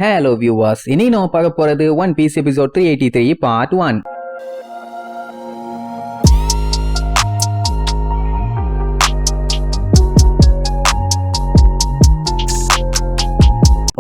Hello viewers, இனி நம்ம பார்க்க போறது One Piece episode 383 part 1.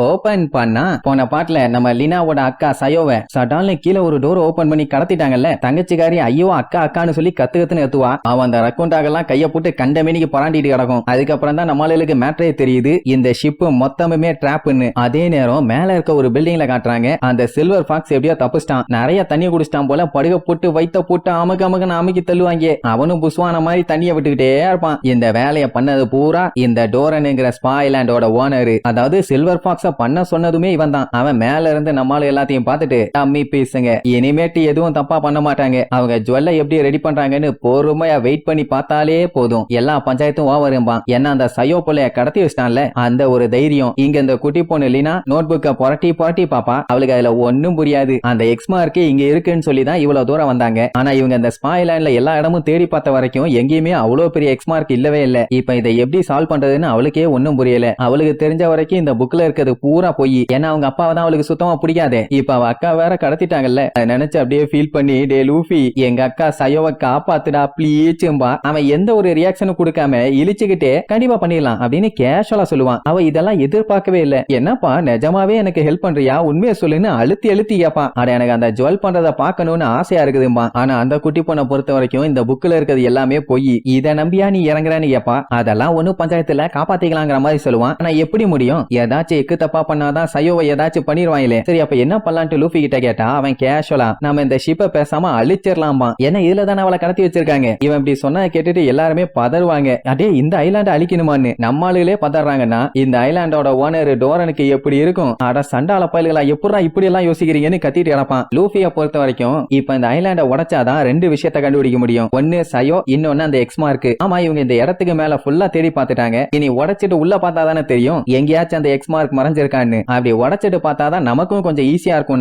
Open பண்ணா போன பாட்டுல நம்ம லீனாவோட அக்கா சயோவை சடால்னு கீழே ஒரு டோர் ஓபன் பண்ணி கடத்திட்டாங்கல்ல. தங்கச்சிக்காரி ஐயோ அக்கா அக்கான்னு சொல்லி கத்துன்னு எத்துவா. அவன் அந்த ரக்கவுண்டாகெல்லாம் கைய போட்டு கண்டமேனிக்கு பராண்டிட்டு கிடக்கும். அதுக்கப்புறம் தான் நம்மளுக்கு மேட்ரே தெரியுது இந்த ஷிப் மொத்தமுமே டிராப்னு. அதே நேரம் மேல இருக்க ஒரு பில்டிங்ல காட்டுறாங்க அந்த சில்வர் ஃபாக்ஸ் எப்படியோ தப்பிச்சிட்டான். நிறைய தண்ணி குடிச்சிட்டான் போல. படுக போட்டு வைத்த போட்டு அமுக்கு அமுக்கி தள்ளுவாங்க. அவனும் புஸ்வான மாதிரி தண்ணியை விட்டுக்கிட்டே இருப்பான். இந்த வேலையை பண்ணது பூரா இந்த டோரனுங்கிற ஸ்பாய்லாண்டோட ஓனர், அதாவது சில்வர் ஃபாக்ஸ் பண்ண சொன்னதுமே இவன் தான். அவன் மேல இருந்து நம்மளும் எல்லாத்தையும் பார்த்துட்டு அம்மி பேசுங்க, இனிமேட்டு எதுவும் தப்பா பண்ண மாட்டாங்க, அவங்க ஜுவல்ல எப்படி ரெடி பண்றாங்கன்னு பொறுமையா வெயிட் பண்ணி பார்த்தாலே போதும், எல்லா பஞ்சாயத்தும் ஓவரும்பான். ஏன்னா அந்த சயோ பிள்ளைய கடத்தி வச்சிட்டான்ல, அந்த ஒரு தைரியம். இங்க இந்த குட்டி பொண்ணு லீனா நோட் புக்க புரட்டி பாப்பா. அவளுக்கு அதுல ஒன்னும் புரியாது. அந்த எக்ஸ்மார்க்கு இங்க இருக்குன்னு சொல்லி தான் இவ்வளவு தூரம் வந்தாங்க. ஆனா இவங்க அந்த ஸ்பாய்லாண்ட்ல எல்லா இடமும் தேடி பார்த்த வரைக்கும் எங்கேயுமே அவ்வளவு பெரிய எக்ஸ்மார்க் இல்லவே இல்ல. இப்ப இதை எப்படி சால்வ் பண்றதுன்னு அவளுக்கே ஒன்னும் புரியல. அவளுக்கு தெரிஞ்ச வரைக்கும் இந்த புக்ல இருக்கிறது பூரா போய், ஏன்னா அவங்க அப்பாவை தான் அவளுக்கு சுத்தமா பிடிக்காதே. இப்ப அவ அக்கா வேற கடத்திட்டாங்கல்ல, நினைச்சு அப்படியே ஃபீல் பண்ணி டே லூஃபி எங்க அக்கா சயோவை காப்பாத்துடா ப்ளீச்சும்பா. அவன் எந்த ஒரு ரியாக்ஷனும் கொடுக்காம இழிச்சுக்கிட்டே கண்டிப்பா பண்ணிடலாம் அப்படின்னு கேஷுவலா சொல்லுவான். அவ இதெல்லாம் எதிர்பார்க்கவே இல்ல. என்னப்பா நிஜமாவே எனக்கு ஹெல்ப் பண்றியா, உண்மையை சொல்லுன்னு அழுத்தி கேப்பா. அட எனக்கு அந்த ஜுவல் பண்றத பாக்கணும்னு ஆசையா இருக்குதும்பா. ஆனா அந்த குட்டி பொண்ணை பொறுத்த வரைக்கும் இந்த புக்ல இருக்கிறது எல்லாமே போய், இதை நம்பியா நீ இறங்குறன்னு கேப்பா. அதெல்லாம் ஒன்னும் பஞ்சாயத்துல காப்பாத்திக்கலாங்கிற மாதிரி சொல்லுவான். ஆனா எப்படி முடியும், ஏதாச்சும் எக்கு தப்பா பண்ணாதான் சயோவை ஏதாச்சும் பண்ணிடுவாங்களே. சரி அப்ப என்ன பண்ணலான்ட்டு லூஃபி கிட்ட கேட்டா அவன் கேஷுவலா நம்ம இந்த ஷிப்பை பேசாம அழிச்சிடலாம்பா. ஏன்னா இதுல தானே அவளை கடத்தி வச்சிருக்காங்க. இவன் இப்படி சொன்னா கேட்டுட்டு எல்லாருமே பதறுவாங்க. அடே இந்த ஐலாண்ட் அழிக்கணுமான்னு. நம்மளுலே பதறாங்கன்னா இந்த ஐலாண்டோட ஓனர் டோரனுக்கு எப்படி இருக்கும். அட சண்டால பயல்களா எப்படா இப்படி எல்லாம் யோசிக்கிறீங்கன்னு கத்திட்டு கிடப்பான். லூஃபியை பொறுத்த வரைக்கும் இப்ப இந்த ஐலாண்டை உடைச்சாதான் ரெண்டு விஷயத்தை கண்டுபிடிக்க முடியும். ஒன்னு சயோ, இன்னொன்னு அந்த எக்ஸ்மார்க். ஆமா இவங்க இந்த இடத்துக்கு மேல ஃபுல்லா தேடி பார்த்துட்டாங்க. இனி உடைச்சிட்டு உள்ள பார்த்தா தானே தெரியும் எங்கேயாச்சும் அந்த எக்ஸ்மார்க் மறைஞ்சிருக்கான்னு. அப்படி உடைச்சிட்டு பார்த்தாதான் நமக்கும் கொஞ்சம் ஈஸியா இருக்கும்.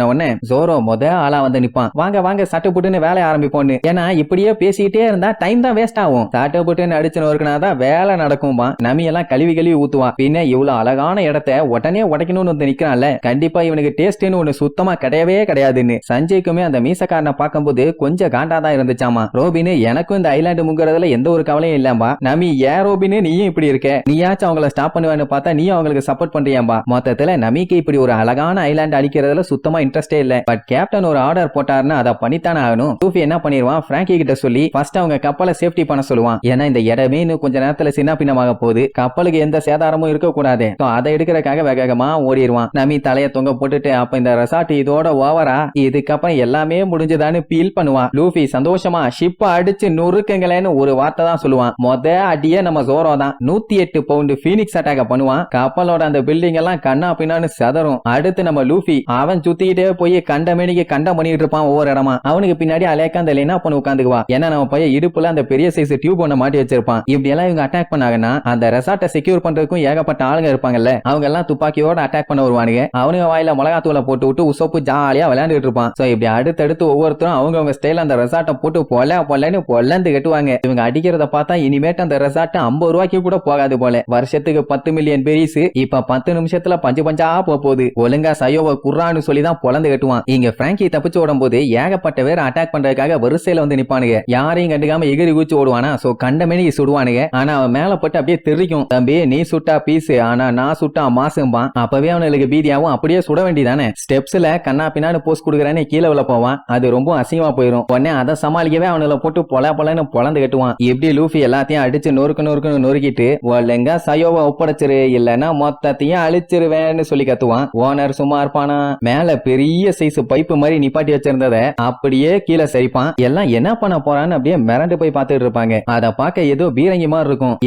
ஜோரோ முத ஆளா வந்து நிப்பான். வாங்க வாங்க சட்டு புட்டுன்னு வேலைய ஆரம்பிப்போன்னு. ஏன்னா இப்படியே பேசிக்கிட்டே இருந்தா டைம் தான் வேஸ்ட் ஆகும். சட்டு புட்டுன்னு அடிச்சுன்னு ஒருக்குனாதான் வேலை நடக்கும்பா. நமி எல்லாம் கழுவி ஊத்துவான். பின்ன இவ்வளவு அழகான இடத்தை உடனே உடைக்கணும்னு வந்து நிக்கிறான்ல, கண்டிப்பா இவனுக்கு டேஸ்ட்னு ஒண்ணு சுத்தமா கிடையவே கிடையாதுன்னு. சஞ்சய்க்குமே அந்த மீசக்காரனை பார்க்கும்போது கொஞ்சம் காண்டாதான் இருந்துச்சாமா. ரோபின் எனக்கும் இந்த ஐலாண்டு முங்குறதுல எந்த ஒரு கவலையும் இல்லம்பா. நமி ஏன் ரோபின் நீயும் இப்படி இருக்க, நீயாச்சும் அவங்கள ஸ்டாப் பண்ணுவேன்னு பார்த்தா நீயும் அவங்களுக்கு சப்போர்ட் பண்றியாம்பா. மொத்தத்துல நமிக்கு இப்படி ஒரு அழகான ஐலாண்ட் அழிக்கிறதுல சுத்தமா இன்ட்ரெஸ்டே இல்ல. பட் கேப்டன் ஒரு ஆர்டர் போட்டாருன்னா அதை பண்ணித்தானே ஆகணும். லூஃபி என்ன பண்ணிடுவான், பிராங்கி கிட்ட சொல்லி ஃபர்ஸ்ட் அவங்க கப்பலை சேஃப்டி பண்ண சொல்லுவான். ஏன்னா இந்த இடமே இன்னும் கொஞ்ச நேரத்துல சின்ன பின்னமாக போகுது, கப்பலுக்கு எந்த சேதாரமும் இருக்க கூடாது. அதை எடுக்கிறதுக்காக வேகமா ஓடிடுவான். நமி தலைய தொங்க போட்டுட்டு அப்ப இந்த ரெசார்ட் இதோட ஓவரா, இதுக்கப்புறம் எல்லாமே முடிஞ்சதான்னு ஃபீல் பண்ணுவான். லூஃபி சந்தோஷமா ஷிப்ப அடிச்சு நொறுக்குங்களேன்னு ஒரு வார்த்தை தான் சொல்லுவான். மொத அடியே நம்ம ஜோரோ தான் 108 பவுண்டு பீனிக்ஸ் அட்டாக் பண்ணுவான். கப்பலோட அந்த பில்டிங் எல்லாம் கண்ணா பின்னான்னு சதறும். அடுத்து நம்ம லூஃபி அவன் சுத்திக்கிட்டே போய் கண்டமேனிக்கு கண்டம் பண்ணிட்டு இருப்பான் ஒவ்வொரு இடமா. அவனுக்கு பின்னாடி அலேக்கா அந்த லீனா பொண்ணு உட்காந்துக்குவா. ஏன்னா நம்ம பையன் இடுப்புல அந்த பெரிய சைஸ் டியூப் ஒண்ணு மாட்டி வச்சிருப்பான். இப்படி எல்லாம் இவங்க அட்டாக் பண்ணாங்கன்னா அந்த ரெசார்ட்டை செக்யூர் பண்றதுக்கும் ஏகப்பட்ட ஆளுங்க இருப்பாங்கல்ல, அவங்க எல்லாம் துப்பாக்கியோட அட்டாக் பண்ண வருவானுங்க. அவனுங்க வாயில மிளகாத்தூளை போட்டு விட்டு உசப்பு ஜாலியா விளையாண்டுட்டு இருப்பான். சோ இப்படி அடுத்தடுத்து ஒவ்வொருத்தரும் அவங்க ஸ்டைல அந்த ரெசார்ட்டை போட்டு பொல்லன்னு பொல்லந்து கட்டுவாங்க. இவங்க அடிக்கிறத பார்த்தா இனிமேட்டு அந்த ரெசார்ட் 50 ரூபாய்க்கு கூட போகாது போல. வருஷத்துக்கு 10 மில்லியன் பெரிஸ் இப்ப 10 நிமிஷத்துல பஞ்சா போகுது. ஒழுங்கா சயோவை குர்ரான்னு சொல்லிதான் பொலந்து கட்டுவான். இங்க பிராங்கி தப்பிச்சு ஓடும் போது ஏகப்பட்ட பேர் அட்டாக் பண்றதுக்காக வரிசையில வந்து நிப்பானுங்க. யாரையும் கண்டுக்காம எகிரி ஊச்சி ஓடுவானா. சோ கண்டமேனி சுடுவானுங்க. ஆனா அவன் மேல போட்டு அப்படியே தெரிக்கும், தம்பி நீ சுட்டா பீஸ், ஆனா நான் சுட்டா மாசும்பான். அப்பவே அவனுக்கு பீதியாவும் அப்படியே சுட வேண்டியதானே. ஸ்டெப்ஸ்ல கண்ணா பின்னான்னு போஸ்ட் கொடுக்குறேன்னு கீழே உள்ள போவான். அது ரொம்ப அசிங்கமா போயிடும். உடனே அதை சமாளிக்கவே அவனுல போட்டு பொலன்னு பொலந்து கட்டுவான். இப்படி லூஃபி எல்லாத்தையும் அடிச்சு நொறுக்குன்னு நொறுக்கிட்டு ஒழுங்கா சயோவை ஒப்படைச்சிரு, இல்லன்னா மொத்தத்தையும் அழிச்சிருவேன்னு சொல்லி கத்துவான். ஓனர் சும்மா இருப்பானா. மேல பெரிய சைஸ் பைப்பு மாதிரி நிப்பாட்டி வச்சிருந்தத அப்படியே கீழே சரிப்பான். எல்லாம் என்ன பண்ண போறான்னு அப்படியே மிரண்டு போய் பார்த்துட்டு இருப்பாங்க. அத பார்க்க ஏதோ பீரங்கி மாதிரி இருக்கும்.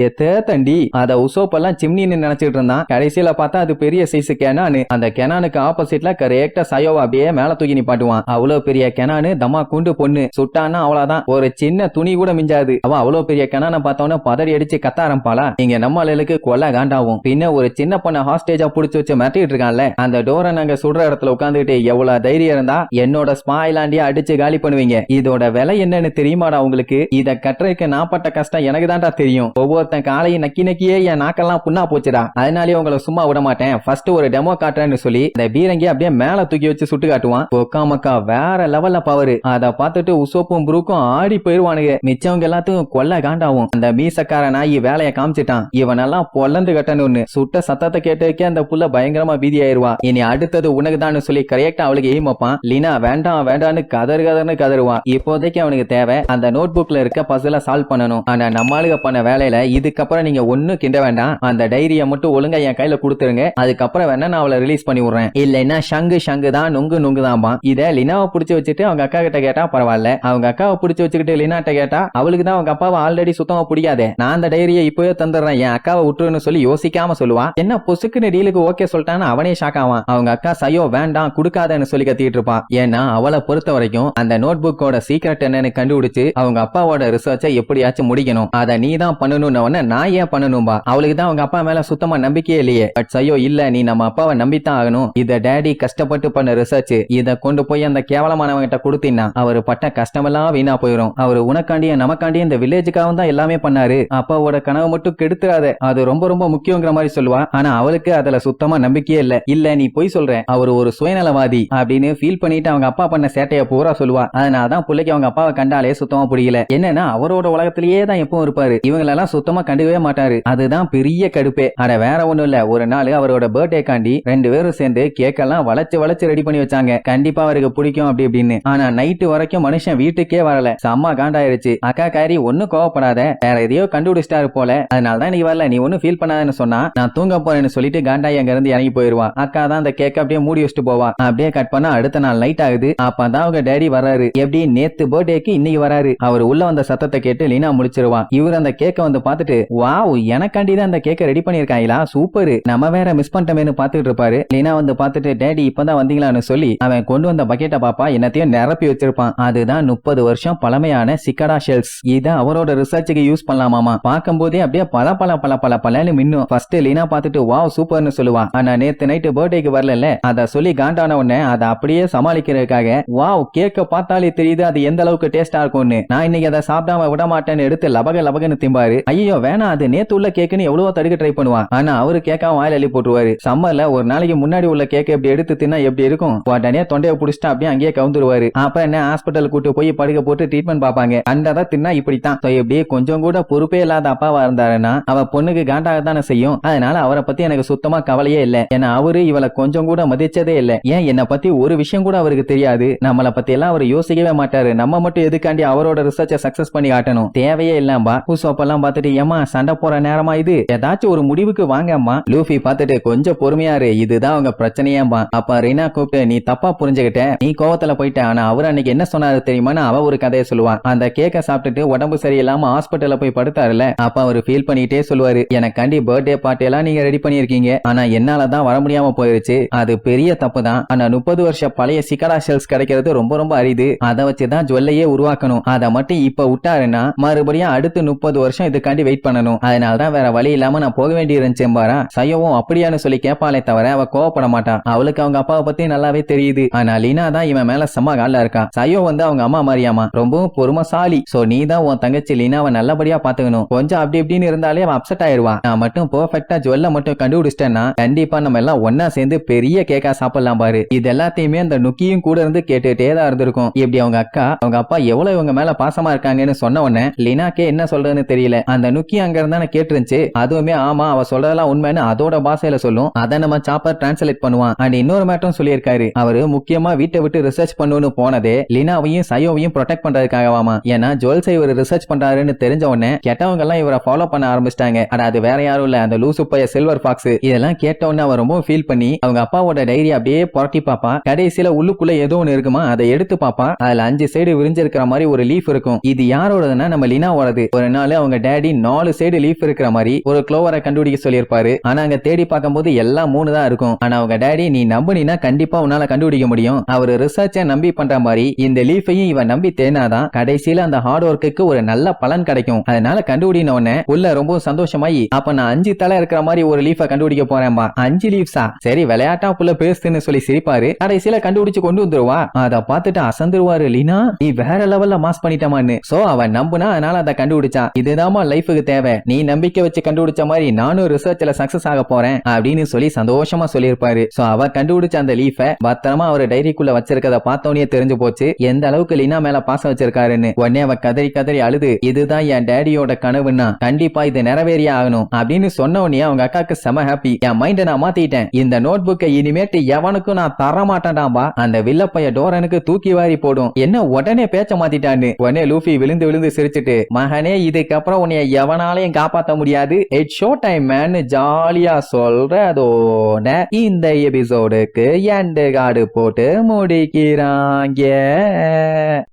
தண்டி அத உசோப்பெல்லாம் சிம்னின்னு நினைச்சிட்டு இருந்தான். கடைசியில பார்த்தா அது பெரிய சைஸ் கெனானு. அந்த கெனானுக்கு ஆப்போசிட்ல கரெக்டா சயோவா அப்படியே மேல தூக்கி நிப்பாட்டுவான். அவ்வளவு பெரிய கெனானு தமா குண்டு பொண்ணு சுட்டானா அவ்வளவுதான், ஒரு சின்ன துணி கூட மிஞ்சாது. அவ அவ்வளவு பெரிய கெனான பார்த்தவன பதறி அடிச்சு கத்த ஆரம்பிப்பாளா. இங்க நம்மளுக்கு கொலை காண்டாவும். பின்ன ஒரு சின்ன பொண்ண ஹாஸ்டேஜா புடிச்சு புடிச்சு வச்சு மிரட்டிட்டு இருக்கான்ல, அந்த டோரை நாங்க சுடுற இடத்துல உட்காந்துட்டு எவ்வளவு தைரியம் இருந்தா என்னோட ஸ்பாய்லாண்டியா அடிச்சு காலி பண்ணுவீங்க? இதோட விலை என்னன்னு தெரியுமாடா உங்களுக்கு? இத கட்டுறதுக்கு நான் பட்ட கஷ்டம் எனக்கு தான்டா தெரியும். ஒவ்வொருத்தன் காலையும் நக்கி நக்கியே என் நாக்கெல்லாம் புண்ணா போச்சுடா. அதனாலேயே உங்களை சும்மா விட மாட்டேன். ஃபர்ஸ்ட் ஒரு டெமோ காட்டுறேன்னு சொல்லி இந்த பீரங்கி அப்படியே மேல தூக்கி வச்சு சுட்டு காட்டுவான். ஒக்காமக்கா வேற லெவல்ல பவர். அத பார்த்துட்டு உசோப்பும் புருக்கும் ஆடி போயிருவானுங்க. மிச்சவங்க எல்லாத்துக்கும் கொல்ல காண்டாவும். அந்த மீசக்கார நாயி வேலைய காமிச்சிட்டான். இவனெல்லாம் பொல்லந்து கட்டணும்னு சுட்ட சத்தத்தை கேட்டதுக்கே அந்த புள்ள பயங்கரமா பீதி ஆயிருவா. இனி அடுத்தது உனக்குதான் சொல்லி கரெக்டா அவளுக்கு எய்ம் வைப்பான். லீனா வேண்டாம் வேண்டான்னு கதறுன்னு கதறுவான். இப்போதைக்கு அவனுக்கு தேவை அந்த நோட் புக்ல இருக்க பசில சால்வ் பண்ணணும். ஆனா நம்மளுக்கு பண்ண வேலையில இதுக்கப்புறம் நீங்க ஒன்னும் கிண்ட வேண்டாம். அந்த டைரிய மட்டும் ஒழுங்கா என் கையில கொடுத்துருங்க. அதுக்கப்புறம் வேணா நான் அவளை ரிலீஸ் பண்ணி விடுறேன். இல்லைன்னா ஷங்கு தான் நொங்கு தான்பா. இத லினாவை பிடிச்சு வச்சுட்டு அவங்க அக்கா கிட்ட கேட்டா பரவாயில்ல. அவங்க அக்காவை பிடிச்சு வச்சுக்கிட்டு லினாட்ட கேட்டா அவளுக்கு தான் அவங்க அப்பாவை ஆல்ரெடி சுத்தமா பிடிக்காதே. நான் அந்த டைரியை இப்பவே தந்துடுறேன், என் அக்காவை விட்டுருன்னு சொல்லி யோசிக்காம சொல்லுவா. என்ன பொசுக்குன்னு டீலுக்கு ஓகே சொல்லிட்டான்னு அவனே ஷாக் ஆவான். அவங்க அக்கா சையோ வேண்டாம் குடுக்காதன்னு சொல்லி கத்திட்டு இருப்பான். ஏன்னா அவளை பொறுத்த வரைக்கும் அந்த நோட் புக்கோட சீக்ரெட் என்னன்னு கண்டுபிடிச்சு அவங்க அப்பாவோட ரிசர்ச்சை எப்படியாச்சும் முடிக்கணும். அதை நீ தான் பண்ணணும்னு நான் ஏன் பண்ணணும்பா? அவளுக்கு தான் அவங்க அப்பா மேல சுத்தமா நம்பிக்கையே இல்லையே. பட் சையோ இல்ல, நீ நம்ம அப்பாவை நம்பித்தான் ஆகணும். இத டேடி கஷ்டப்பட்டு பண்ண ரிசர்ச். இத கொண்டு போய் அந்த கேவலமானவங்கிட்ட கொடுத்தீங்கன்னா அவரு பட்ட கஷ்டமெல்லாம் வீணா போயிடும். அவரு உனக்காண்டியும் நமக்காண்டியும் இந்த வில்லேஜுக்காகவும் தான் எல்லாமே பண்ணாரு. அப்பாவோட கனவு மட்டும் கெடுத்துறாத, அது ரொம்ப ரொம்ப முக்கியங்கிற மாதிரி சொல்லுவா. ஆனா அவளுக்கு அதுல சுத்தமா நம்பிக்கையே இல்ல. இல்ல நீ போய் சொல்ற, அவரு ஒரு சுயநலவாதி அப்படின்னு ஃபீல் பண்ணிட்டு அவங்க அப்பா பண்ண சேட்டைய பூரா சொல்லுவா. அதனாலதான் பிள்ளைக்கு அவங்க அப்பாவை கண்டாலே சுத்தமா பிடிக்கல. என்னன்னா அவரோட உலகத்திலேயே தான் எப்பவும் இருப்பாரு. இவங்களெல்லாம் சுத்தமா கண்டுக்கவே மாட்டாரு. அதுதான் பெரிய கடுப்பே. அட வேற ஒண்ணும் இல்ல, ஒரு நாள் அவரோட பர்த்டே காண்டி 2 பேரும் சேர்ந்து கேக்கெல்லாம் வளைச்சு ரெடி பண்ணி வச்சாங்க. கண்டிப்பா அவருக்கு பிடிக்கும் அப்படி இப்படின்னு. ஆனா நைட்டு வரைக்கும் மனுஷன் வீட்டுக்கே வரல. செம்ம காண்டாயிருச்சு. அக்கா காரி ஒன்னும் கோவப்படாத, வேற எதையோ கண்டுபிடிச்சிட்டாரு போல, அதனாலதான் நீ வரல, நீ ஒன்னும் ஃபீல் பண்ணாதன்னு சொன்னா நான் தூங்க போறேன்னு சொல்லிட்டு காண்டாய் அங்க இருந்து இறங்கி போயிருவா. அக்கா தான் அந்த கேக்க அப்படியே மூடி வச்சுட்டு போவா. அப்படியே கட் பண்ணா அடுத்த நாள் நைட் ஆகுது. அப்பதான் அவங்க டேடி வர்றாரு. எப்படி நேத்து பர்த்டேக்கு இன்னைக்கு வராரு. அவர் உள்ள வந்த சத்தத்தை கேட்டு லீனா முடிச்சிருவான். இவர் அந்த கேக்க வந்து பாத்துட்டு வாவ் எனக்காண்டிதான் அந்த கேக்க ரெடி பண்ணிருக்காங்களா, சூப்பர், நம்ம வேற மிஸ் பண்ணிட்டோமேனு பாத்துட்டு இருப்பாரு. லீனா வந்து பாத்துட்டு டேடி இப்பதான் வந்தீங்களான்னு சொல்லி அவன் கொண்டு வந்த பக்கெட்டை பாப்பா என்னத்தையும் நிரப்பி வச்சிருப்பான். அதுதான் 30 வருஷம் பழமையான சிக்கடா ஷெல்ஸ். இத அவரோட ரிசர்ச்சுக்கு யூஸ் பண்ணலாமாமா. பார்க்கும் போதே அப்படியே பல மின்னும். ஃபர்ஸ்ட் லீனா பாத்துட்டு வாவ் சூப்பர்னு சொல்லுவா. ஆனா நேத்து நைட்டு பர்த்டேக்கு வரல, அத சொல்லி காண்டான உடனே அதை அப்படியே சமாளிக்கிறதுக்காக வாவ் கேக்க பார்த்தாலே தெரியுது அது எந்த அளவுக்கு டேஸ்டா இருக்கும்னு, நான் இன்னைக்கு அதை சாப்பிடாம விட மாட்டேன்னு எடுத்து லபகன்னு திம்பாரு. ஐயோ வேணா, அது நேத்து உள்ள கேக்குன்னு எவ்வளவோ தடுக்க ட்ரை பண்ணுவான். ஆனா அவரு கேக்கா வாயில அள்ளி போட்டுருவாரு. சம்மர்ல ஒரு நாளைக்கு முன்னாடி உள்ள கேக்க எப்படி எடுத்து தின்னா எப்படி இருக்கும், உடனே தொண்டையை புடிச்சிட்டு அப்படியே அங்கேயே கவுந்துருவாரு. அப்புறம் என்ன ஹாஸ்பிட்டல் கூட்டு போய் படுக்க போட்டு ட்ரீட்மெண்ட் பாப்பாங்க. கண்டதா தின்னா இப்படித்தான். இப்படியே கொஞ்சம் கூட பொறுப்பே இல்லாத அப்பாவா இருந்தாருன்னா அவ பொண்ணுக்கு காண்டாக தானே செய்யும். அதனால அவரை பத்தி எனக்கு சுத்தமா கவலையே இல்ல. ஏன்னா அவரு இவளை கொஞ்சம் கூட மதிச்சதே இல்ல. ஏன் என்ன பத்தி ஒரு விஷயம் கூட அவருக்கு தெரியாது. நம்மளை பத்தி எல்லாம் அவர் யோசிக்கவே மாட்டாரு. நம்ம மட்டும் எதுக்காண்டி அவரோட ரிசர்ச்சை சக்சஸ் பண்ணி காட்டணும், தேவையே இல்லாம்பா. பூசோப்பெல்லாம் பார்த்துட்டு ஏமா சண்டை போற நேரமா இது, ஏதாச்சும் ஒரு முடிவுக்கு வாங்க அம்மா. லூஃபி பார்த்துட்டு கொஞ்சம் பொறுமையாரு, இதுதான் அவங்க பிரச்சனையாம்பா. அப்ப ரீனா கூப்பிட்டு நீ தப்பா புரிஞ்சுகிட்ட, நீ கோவத்துல போயிட்ட. ஆனா அவர் அன்னைக்கு என்ன சொன்னாரு தெரியுமான்னு அவ ஒரு கதையை சொல்லுவான். அந்த கேக்க சாப்பிட்டுட்டு உடம்பு சரியில்லாம ஹாஸ்பிட்டல்ல போய் படுத்தாருல, அப்ப அவர் ஃபீல் பண்ணிட்டே சொல்லுவாரு, எனக்காண்டி பர்த்டே பார்ட்டி எல்லாம் நீங்க ரெடி பண்ணிருக்கீங்க, ஆனா என்னாலதான் வர முடியாம போயிருச்சு, அது பெரிய தப்பு தான். ஆனா 30 வருஷம் பழைய சிக்கடா ஷெல்ஸ் கிடைக்கிறது ரொம்ப ரொம்ப அரிது. அதை வச்சுதான் ஜுவல்லையே உருவாக்கணும். அதை மட்டும் இப்ப விட்டாருன்னா மறுபடியும் அடுத்து 30 வருஷம் இதுக்காண்டி வெயிட் பண்ணணும். அதனாலதான் வேற வழி இல்லாம நான் போக வேண்டி இருந்துச்சேம்பாரா. சையோவும் அப்படியான்னு சொல்லி கேட்பாளே தவிர அவ கோவப்பட மாட்டான். அவளுக்கு அவங்க அப்பாவை பத்தி நல்லாவே தெரியுது. ஆனா லீனா தான் இவன் மேல செம்ம கால இருக்கா. சையோ வந்து அவங்க அம்மா மாரியாமா, ரொம்பவும் பொறுமைசாலி. சோ நீ தான் உன் தங்கச்சி லீனாவை நல்லபடியா பாத்துக்கணும். கொஞ்சம் அப்படி இப்படின்னு இருந்தாலே அவன் அப்செட் ஆயிருவான். நான் மட்டும் பெர்ஃபெக்ட்டா ஜுவல்ல மட்டும் கண்டுபிடிச்சிட்டேன்னா கண்டிப்பா நம்ம எல்லாம் ஒன்னா சேர்ந்து பெரிய கேக்கா சாப்பிடலாம் பாரு. இது எல்லாத்தையுமே அந்த நுக்கியும் கூட இருந்து கேட்டுட்டே தான் இருந்திருக்கும். இப்படி அவங்க அக்கா அவங்க அப்பா எவ்வளவு இவங்க மேல பாசமா இருக்காங்கன்னு சொன்ன உடனே லீனாக்கே என்ன சொல்றதுன்னு தெரியல. அந்த நுக்கி அங்க இருந்தானே கேட்டுருந்துச்சு. அதுவுமே ஆமா அவ சொல்றதெல்லாம் உண்மைன்னு அதோட பாஷையில சொல்லும். அதை நம்ம சாப்பர் டிரான்ஸ்லேட் பண்ணுவான். அண்ட் இன்னொரு மேட்டரும் சொல்லியிருக்காரு. அவரு முக்கியமா வீட்டை விட்டு ரிசர்ச் பண்ணுன்னு போனதே லீனாவையும் சையோவையும் ப்ரொடெக்ட் பண்றதுக்காகவாமா. ஏன்னா ஜுவல்ஸை இவர் ரிசர்ச் பண்றாருன்னு தெரிஞ்ச உடனே கெட்டவங்க எல்லாம் இவரை ஃபாலோ பண்ண ஆரம்பிச்சிட்டாங்க. அது வேற யாரும் இல்ல, அந்த லூசு பைய சில்வர் ஃபாக்ஸ். இதெல்லாம் கேட்ட உடனே அவர் ரொம்ப ஃபீல் பண்ணி அவங்க அப்பாவோட டைரி அப்படியே புரட்டி பாப்பா. கடைசியில உள்ளுக்குள்ள ஏதோ ஒன்னு இருக்குமா, அதை எடுத்து பாப்பா. அதுல 5 சைடு விரிஞ்சிருக்கிற மாதிரி ஒரு லீஃப் இருக்கும். இது யாரோடதுன்னா நம்ம லீனாவோடது. ஒரு நாள் அவங்க டேடி 4 சைடு லீஃப் இருக்கிற மாதிரி ஒரு க்ளோவரை கண்டுபிடிக்க சொல்லியிருப்பாரு. ஆனா அங்க தேடி பார்க்கும்போது எல்லாம் 3 தான் இருக்கும். ஆனா அவங்க டேடி நீ நம்பினா கண்டிப்பா உன்னால கண்டுபிடிக்க முடியும், அவரு ரிசர்ச்சை நம்பி பண்ற மாதிரி இந்த லீஃபையும் இவன் நம்பி தேனாதான் கடைசியில அந்த ஹார்ட் ஒர்க்குக்கு ஒரு நல்ல பலன் கிடைக்கும். அதனால கண்டுபிடின உடனே உள்ள ரொம்ப சந்தோஷமாயி அப்ப நான் 5 தலை இருக்கிற மாதிரி ஒரு லீஃபை கண்டுபிடிக்க போறேன். கண்டுபிடிச்சிட்டேன்பா. 5 லீவ்ஸா? சரி விளையாட்டா புள்ள பேசுன்னு சொல்லி சிரிப்பாரு. கடைசியில கண்டுபிடிச்சு கொண்டு வந்துருவா. அத பார்த்துட்டு அசந்துருவாரு. லீனா நீ வேற லெவல்ல மாஸ் பண்ணிட்டமான்னு. சோ அவன் நம்புனா, அதனால அதை கண்டுபிடிச்சான். இதுதாமா லைஃபுக்கு தேவை. நீ நம்பிக்கை வச்சு கண்டுபிடிச்ச மாதிரி நானும் ரிசர்ச்ல சக்சஸ் ஆக போறேன் அப்படின்னு சொல்லி சந்தோஷமா சொல்லியிருப்பாரு. சோ அவர் கண்டுபிடிச்ச அந்த லீஃப பத்திரமா அவர் டைரிக்குள்ள வச்சிருக்கத பார்த்தோன்னே தெரிஞ்சு போச்சு எந்த அளவுக்கு லீனா மேல பாசம் வச்சிருக்காருன்னு. உடனே அவ கதறி கதறி அழுது, இதுதான் என் டேடியோட கனவுன்னா கண்டிப்பா இது நிறைவேறியே ஆகணும் அப்படின்னு சொன்ன உடனே அவங்க அக்காக்கு செம ஹாப்பி. என் மைண்ட நான் மாத்திட்டேன். இந்த நோட் புக்கை இனிமேட்டு எவனுக்கும் நான் தர மாட்டேன்டாம்பா. அந்த வில்லப்பைய டோரனுக்கு தூக்கி வாரி போடும். என்ன உடனே பேச்ச மாத்திட்டான்னு. உடனே லூஃபி விழுந்து விழுந்து சிரிச்சுட்டு, மகனே இதுக்கப்புறம் உன்னைய எவனாலையும் காப்பாத்த முடியாது, இட்ஸ் ஷோ டைம் மேன் ஜாலியா சொல்றதோட இந்த எபிசோடுக்கு எண்டு கார்டு போட்டு முடிக்கிறாங்க.